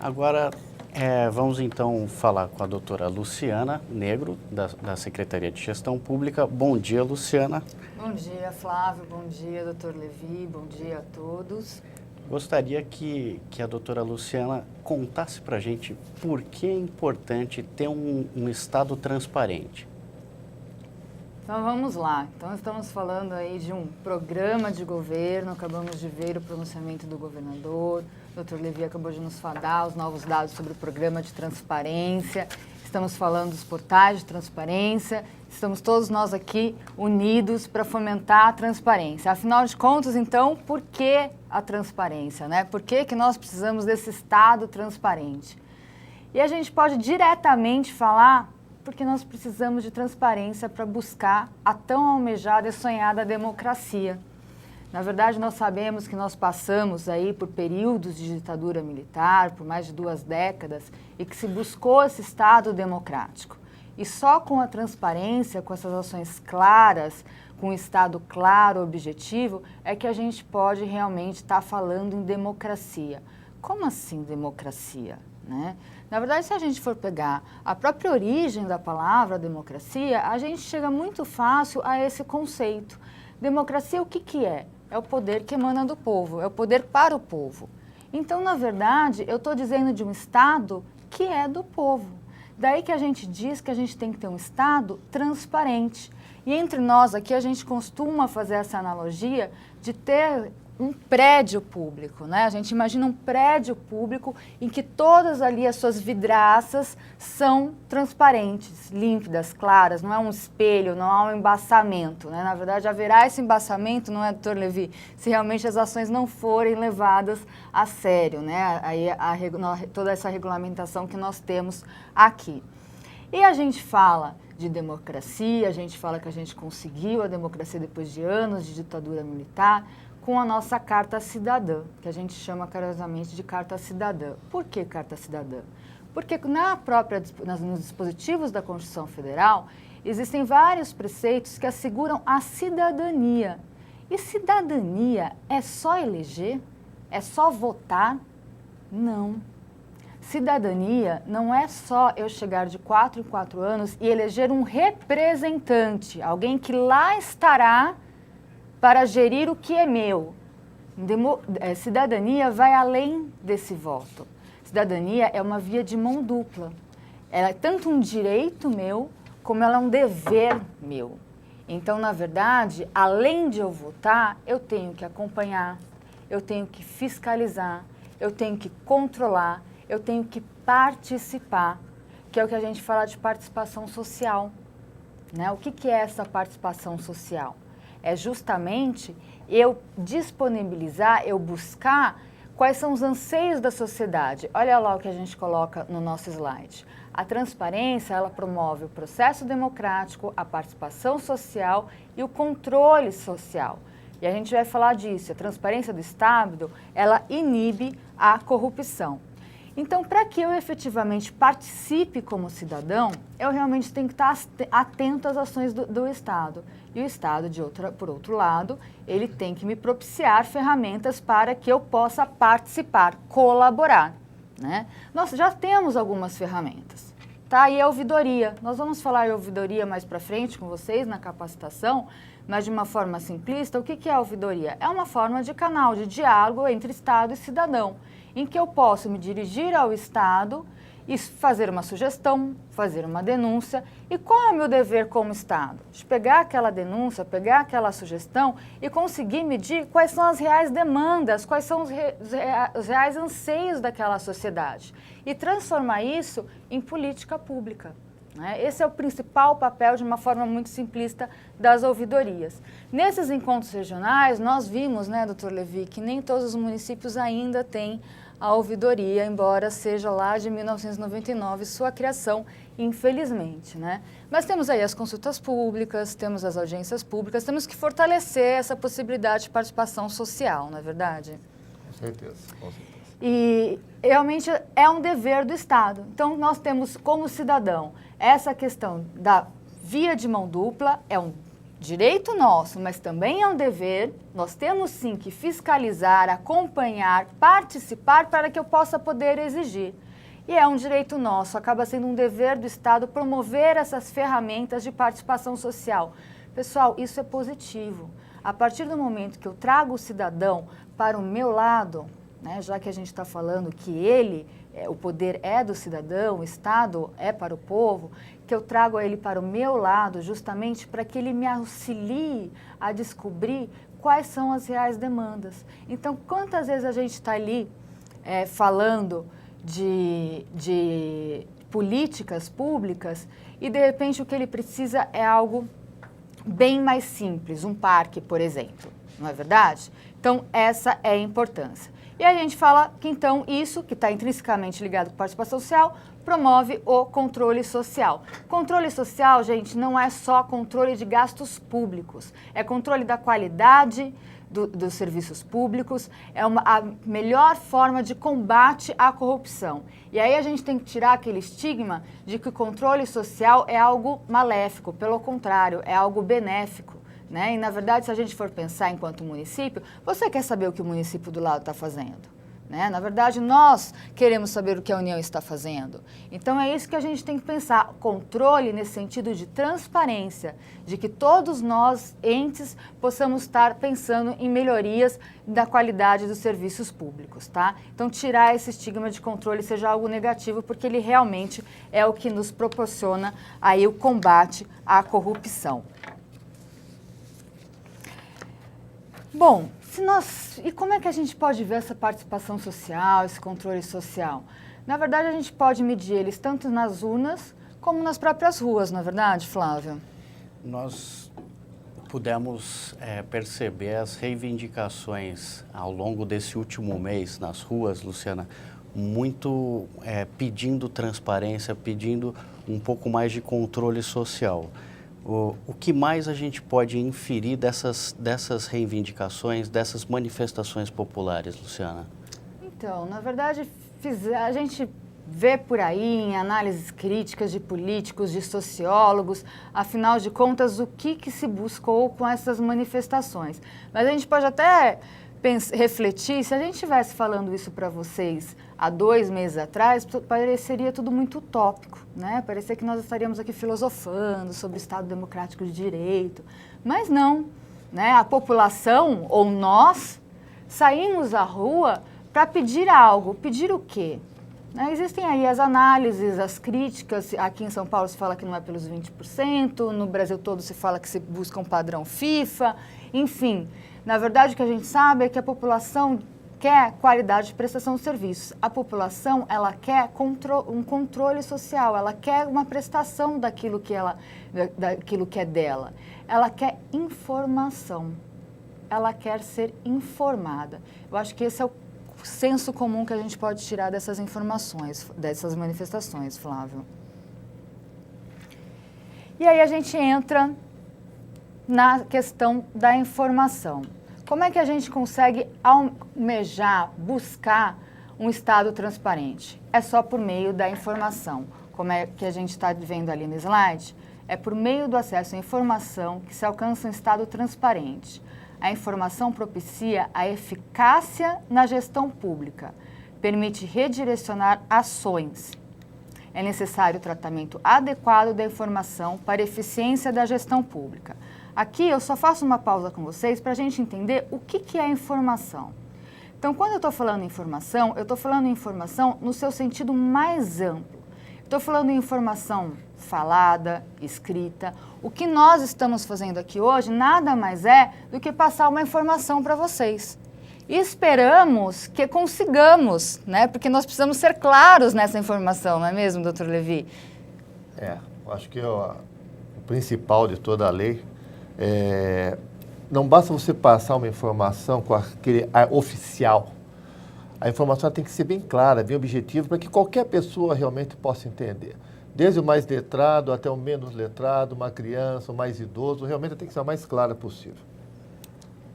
Agora, vamos então falar com a doutora Luciana Negro, da Secretaria de Gestão Pública. Bom dia, Luciana. Bom dia, Flávio. Bom dia, doutor Levi. Bom dia a todos. Gostaria que a doutora Luciana contasse para a gente por que é importante ter um Estado transparente. Então vamos lá. Então estamos falando aí de um programa de governo, acabamos de ver o pronunciamento do governador, o Dr. Levi acabou de nos falar os novos dados sobre o programa de transparência, estamos falando dos portais de transparência, estamos todos nós aqui unidos para fomentar a transparência. Afinal de contas, então, por que a transparência, né? Por que nós precisamos desse Estado transparente? E a gente pode diretamente falar porque nós precisamos de transparência para buscar a tão almejada e sonhada democracia. Na verdade, nós sabemos que nós passamos aí por períodos de ditadura militar, por mais de 2 décadas, e que se buscou esse Estado democrático. E só com a transparência, com essas ações claras, com um Estado claro, objetivo, é que a gente pode realmente estar falando em democracia. Como assim democracia, né? Na verdade, se a gente for pegar a própria origem da palavra democracia, a gente chega muito fácil a esse conceito. Democracia, o que é? É o poder que emana do povo, é o poder para o povo. Então, na verdade, eu estou dizendo de um Estado que é do povo. Daí que a gente diz que a gente tem que ter um Estado transparente. E entre nós aqui, a gente costuma fazer essa analogia de ter um prédio público, né? A gente imagina um prédio público em que todas ali as suas vidraças são transparentes, límpidas, claras, não é um espelho, não há um embaçamento, né? Na verdade, haverá esse embaçamento, não é, doutor Levi, se realmente as ações não forem levadas a sério, né? Aí toda essa regulamentação que nós temos aqui. E a gente fala de democracia, a gente fala que a gente conseguiu a democracia depois de anos de ditadura militar, com a nossa Carta Cidadã, que a gente chama carinhosamente de Carta Cidadã. Por que Carta Cidadã? Porque nos dispositivos da Constituição Federal existem vários preceitos que asseguram a cidadania. E cidadania é só eleger? É só votar? Não. Cidadania não é só eu chegar de 4 em 4 anos e eleger um representante, alguém que lá estará para gerir o que é meu. Cidadania vai além desse voto. Cidadania é uma via de mão dupla. Ela é tanto um direito meu, como ela é um dever meu. Então, na verdade, além de eu votar, eu tenho que acompanhar, eu tenho que fiscalizar, eu tenho que controlar, eu tenho que participar, que é o que a gente fala de participação social, né? O que é essa participação social? É justamente eu disponibilizar, eu buscar quais são os anseios da sociedade. Olha lá o que a gente coloca no nosso slide. A transparência, ela promove o processo democrático, a participação social e o controle social. E a gente vai falar disso. A transparência do Estado, ela inibe a corrupção. Então, para que eu efetivamente participe como cidadão, eu realmente tenho que estar atento às ações do Estado. E o Estado, por outro lado, ele tem que me propiciar ferramentas para que eu possa participar, colaborar, né? Nós já temos algumas ferramentas, tá? E a ouvidoria. Nós vamos falar de ouvidoria mais para frente com vocês na capacitação, mas de uma forma simplista, o que é a ouvidoria? É uma forma de canal de diálogo entre Estado e cidadão, em que eu posso me dirigir ao Estado e fazer uma sugestão, fazer uma denúncia. E qual é o meu dever como Estado? De pegar aquela denúncia, pegar aquela sugestão e conseguir medir quais são as reais demandas, quais são os reais anseios daquela sociedade e transformar isso em política pública, né? Esse é o principal papel, de uma forma muito simplista, das ouvidorias. Nesses encontros regionais, nós vimos, né, doutor Levi, que nem todos os municípios ainda têm a ouvidoria, embora seja lá de 1999 sua criação, infelizmente, né? Mas temos aí as consultas públicas, temos as audiências públicas, temos que fortalecer essa possibilidade de participação social, não é verdade? Com certeza, com certeza. E realmente é um dever do Estado. Então, nós temos como cidadão essa questão da via de mão dupla, é um direito nosso, mas também é um dever, nós temos sim que fiscalizar, acompanhar, participar para que eu possa poder exigir. E é um direito nosso, acaba sendo um dever do Estado promover essas ferramentas de participação social. Pessoal, isso é positivo. A partir do momento que eu trago o cidadão para o meu lado, né, já que a gente está falando que o poder é do cidadão, o Estado é para o povo, que eu trago ele para o meu lado justamente para que ele me auxilie a descobrir quais são as reais demandas. Então, quantas vezes a gente está ali falando de políticas públicas e, de repente, o que ele precisa é algo bem mais simples, um parque, por exemplo, não é verdade? Então, essa é a importância. E a gente fala que, então, isso, que está intrinsecamente ligado com participação social, promove o controle social. Controle social, gente, não é só controle de gastos públicos, é controle da qualidade dos serviços públicos, é a melhor forma de combate à corrupção. E aí a gente tem que tirar aquele estigma de que o controle social é algo maléfico, pelo contrário, é algo benéfico. Né? E, na verdade, se a gente for pensar enquanto município, você quer saber o que o município do lado está fazendo? Né? Na verdade, nós queremos saber o que a União está fazendo. Então, é isso que a gente tem que pensar. Controle nesse sentido de transparência, de que todos nós, entes, possamos estar pensando em melhorias da qualidade dos serviços públicos. Tá? Então, tirar esse estigma de controle seja algo negativo, porque ele realmente é o que nos proporciona aí o combate à corrupção. Bom, e como é que a gente pode ver essa participação social, esse controle social? Na verdade, a gente pode medir eles tanto nas urnas como nas próprias ruas, não é verdade, Flávio? Nós pudemos perceber as reivindicações ao longo desse último mês nas ruas, Luciana, muito pedindo transparência, pedindo um pouco mais de controle social. O que mais a gente pode inferir dessas reivindicações, dessas manifestações populares, Luciana? Então, na verdade, a gente vê por aí em análises críticas de políticos, de sociólogos, afinal de contas, o que se buscou com essas manifestações. Mas a gente pode até refletir, se a gente estivesse falando isso para vocês há 2 meses atrás, pareceria tudo muito utópico, né? Parecia que nós estaríamos aqui filosofando sobre o Estado Democrático de Direito, mas não, né? A população, ou nós, saímos à rua para pedir algo. Pedir o quê? Né? Existem aí as análises, as críticas, aqui em São Paulo se fala que não é pelos 20%, no Brasil todo se fala que se busca um padrão FIFA, enfim. Na verdade, o que a gente sabe é que a população quer qualidade de prestação de serviços. A população, ela quer um controle social, ela quer uma prestação daquilo que é dela. Ela quer informação, ela quer ser informada. Eu acho que esse é o senso comum que a gente pode tirar dessas informações, dessas manifestações, Flávio. E aí a gente entra na questão da informação. Como é que a gente consegue almejar, buscar um Estado transparente? É só por meio da informação. Como é que a gente está vendo ali no slide? É por meio do acesso à informação que se alcança um Estado transparente. A informação propicia a eficácia na gestão pública, permite redirecionar ações. É necessário o tratamento adequado da informação para a eficiência da gestão pública. Aqui eu só faço uma pausa com vocês para a gente entender o que é informação. Então, quando eu estou falando em informação, eu estou falando em informação no seu sentido mais amplo. Estou falando em informação falada, escrita. O que nós estamos fazendo aqui hoje nada mais é do que passar uma informação para vocês. E esperamos que consigamos, né? Porque nós precisamos ser claros nessa informação, não é mesmo, doutor Levi? Eu acho que o principal de toda a lei não basta você passar uma informação com aquele ar oficial. A informação tem que ser bem clara, bem objetiva, para que qualquer pessoa realmente possa entender. Desde o mais letrado até o menos letrado, uma criança, o mais idoso, realmente tem que ser a mais clara possível.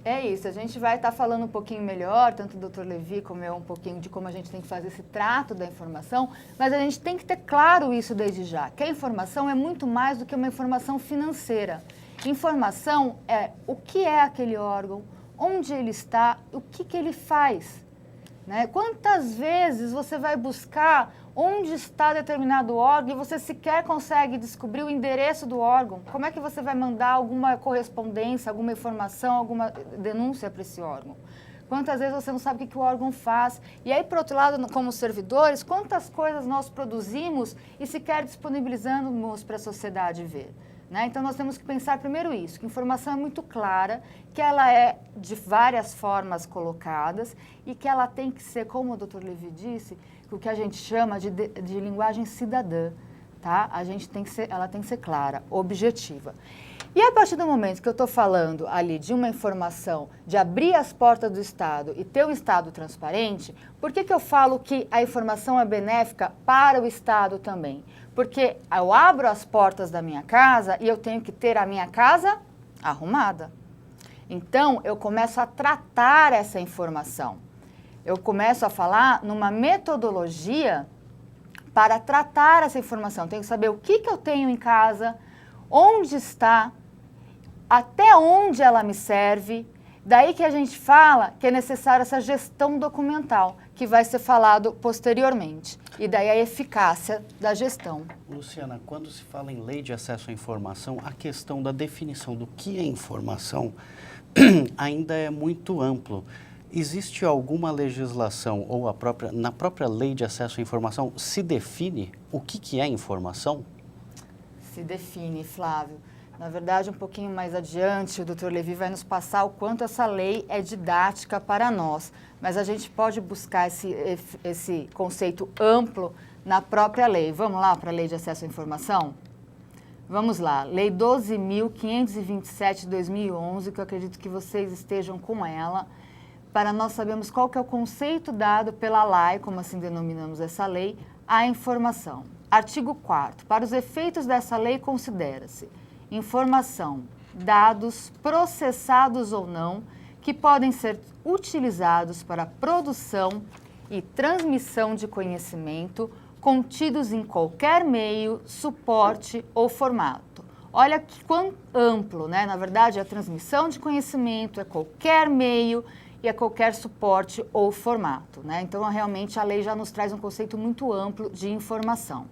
É isso, a gente vai estar falando um pouquinho melhor, tanto o Dr. Levi como eu, um pouquinho de como a gente tem que fazer esse trato da informação, mas a gente tem que ter claro isso desde já, que a informação é muito mais do que uma informação financeira. Informação é o que é aquele órgão, onde ele está, o que ele faz. Né? Quantas vezes você vai buscar onde está determinado órgão e você sequer consegue descobrir o endereço do órgão? Como é que você vai mandar alguma correspondência, alguma informação, alguma denúncia para esse órgão? Quantas vezes você não sabe o que o órgão faz? E aí, por outro lado, como servidores, quantas coisas nós produzimos e sequer disponibilizamos para a sociedade ver? Né? Então, nós temos que pensar primeiro isso, que a informação é muito clara, que ela é de várias formas colocadas e que ela tem que ser, como o Dr. Levi disse, o que a gente chama de linguagem cidadã, tá? Ela tem que ser clara, objetiva. E a partir do momento que eu estou falando ali de uma informação, de abrir as portas do Estado e ter um Estado transparente, por que eu falo que a informação é benéfica para o Estado também? Porque eu abro as portas da minha casa e eu tenho que ter a minha casa arrumada. Então, eu começo a tratar essa informação. Eu começo a falar numa metodologia para tratar essa informação. Tenho que saber o que eu tenho em casa, onde está, até onde ela me serve. Daí que a gente fala que é necessária essa gestão documental, que vai ser falado posteriormente. E daí a eficácia da gestão. Luciana, quando se fala em lei de acesso à informação, a questão da definição do que é informação ainda é muito amplo. Existe alguma legislação ou na própria lei de acesso à informação se define o que é informação? Se define, Flávio. Na verdade, um pouquinho mais adiante, o Dr. Levi vai nos passar o quanto essa lei é didática para nós. Mas a gente pode buscar esse conceito amplo na própria lei. Vamos lá para a Lei de Acesso à Informação? Vamos lá. Lei 12.527 de 2011, que eu acredito que vocês estejam com ela, para nós sabermos qual que é o conceito dado pela LAI, como assim denominamos essa lei, à informação. Artigo 4º. Para os efeitos dessa lei, considera-se informação, dados processados ou não, que podem ser utilizados para produção e transmissão de conhecimento contidos em qualquer meio, suporte ou formato. Olha que quão amplo, né? Na verdade, a transmissão de conhecimento é qualquer meio e a qualquer suporte ou formato, né? Então, realmente, a lei já nos traz um conceito muito amplo de informação.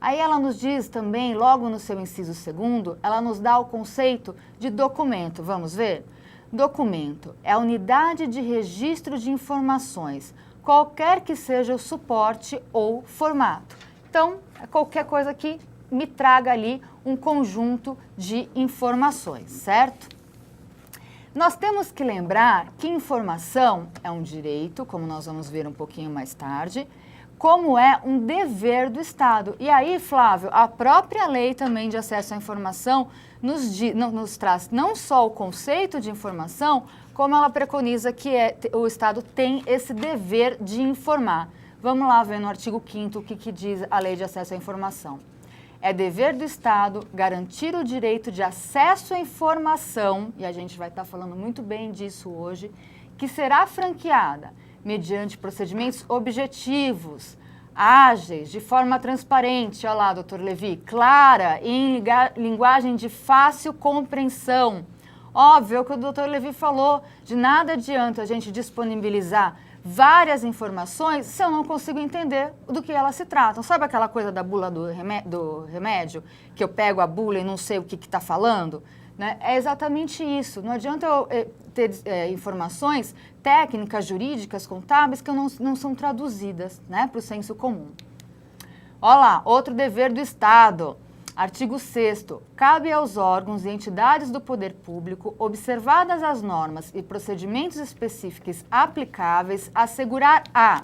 Aí ela nos diz também, logo no seu inciso 2º, ela nos dá o conceito de documento. Vamos ver? Documento é a unidade de registro de informações, qualquer que seja o suporte ou formato. Então, é qualquer coisa que me traga ali um conjunto de informações, certo? Nós temos que lembrar que informação é um direito, como nós vamos ver um pouquinho mais tarde, como é um dever do Estado. E aí, Flávio, a própria lei também de acesso à informação nos traz não só o conceito de informação, como ela preconiza que o Estado tem esse dever de informar. Vamos lá ver no artigo 5º o que diz a lei de acesso à informação. É dever do Estado garantir o direito de acesso à informação, e a gente vai estar falando muito bem disso hoje, que será franqueada mediante procedimentos objetivos, ágeis, de forma transparente, olha lá, doutor Levi, clara e em linguagem de fácil compreensão. Óbvio, é o que o doutor Levi falou, de nada adianta a gente disponibilizar várias informações se eu não consigo entender do que elas se tratam. Sabe aquela coisa da bula do remédio, que eu pego a bula e não sei o que está falando? Né? É exatamente isso. Não adianta eu ter informações técnicas, jurídicas, contábeis, que não são traduzidas, né, para o senso comum. Olha lá, outro dever do Estado. Artigo 6º. Cabe aos órgãos e entidades do poder público, observadas as normas e procedimentos específicos aplicáveis, assegurar a: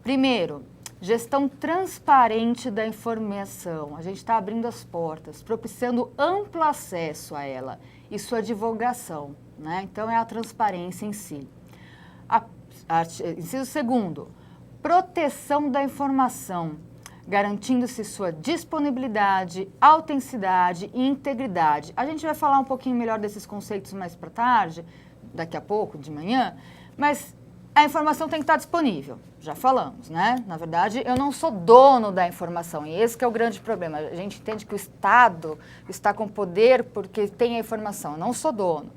primeiro, gestão transparente da informação. A gente está abrindo as portas, propiciando amplo acesso a ela e sua divulgação, né? Então, é a transparência em si. Inciso 2º, proteção da informação. garantindo-se sua disponibilidade, autenticidade e integridade. A gente vai falar um pouquinho melhor desses conceitos mais para tarde, daqui a pouco, de manhã, mas a informação tem que estar disponível, já falamos, né? Na verdade, eu não sou dono da informação, e esse que é o grande problema. A gente entende que o Estado está com poder porque tem a informação, eu não sou dono.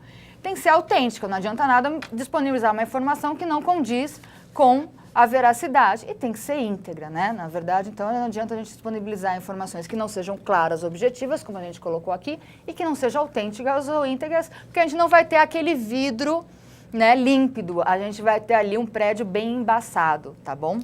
Tem que ser autêntica, não adianta nada disponibilizar uma informação que não condiz com a veracidade, e tem que ser íntegra, né? Na verdade, então, não adianta a gente disponibilizar informações que não sejam claras, objetivas, como a gente colocou aqui, e que não sejam autênticas ou íntegras, porque a gente não vai ter aquele vidro, né, límpido, a gente vai ter ali um prédio bem embaçado, tá bom?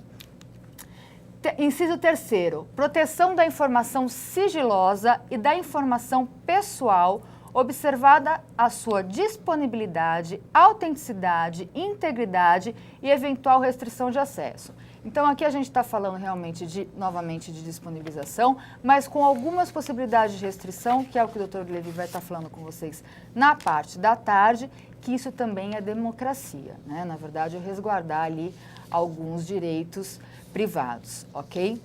Inciso 3º, proteção da informação sigilosa e da informação pessoal, observada a sua disponibilidade, autenticidade, integridade e eventual restrição de acesso. Então, aqui a gente está falando realmente, novamente, de disponibilização, mas com algumas possibilidades de restrição, que é o que o Dr. Levi vai estar falando com vocês na parte da tarde, que isso também é democracia, né? Na verdade, é resguardar ali alguns direitos privados, ok?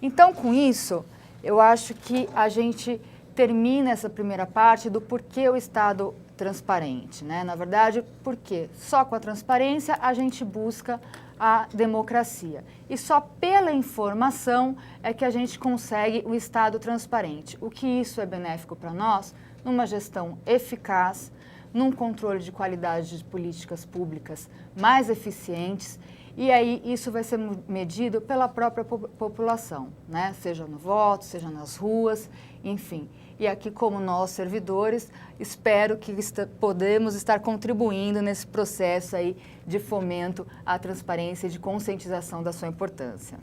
Então, com isso, eu acho que a gente termina essa primeira parte do porquê o Estado transparente, né? Na verdade, porque só com a transparência a gente busca a democracia. E só pela informação é que a gente consegue o Estado transparente. O que isso é benéfico para nós? Numa gestão eficaz, num controle de qualidade de políticas públicas mais eficientes, e aí isso vai ser medido pela própria população, né? Seja no voto, seja nas ruas, enfim. E aqui, como nós, servidores, espero que podemos estar contribuindo nesse processo aí de fomento à transparência e de conscientização da sua importância.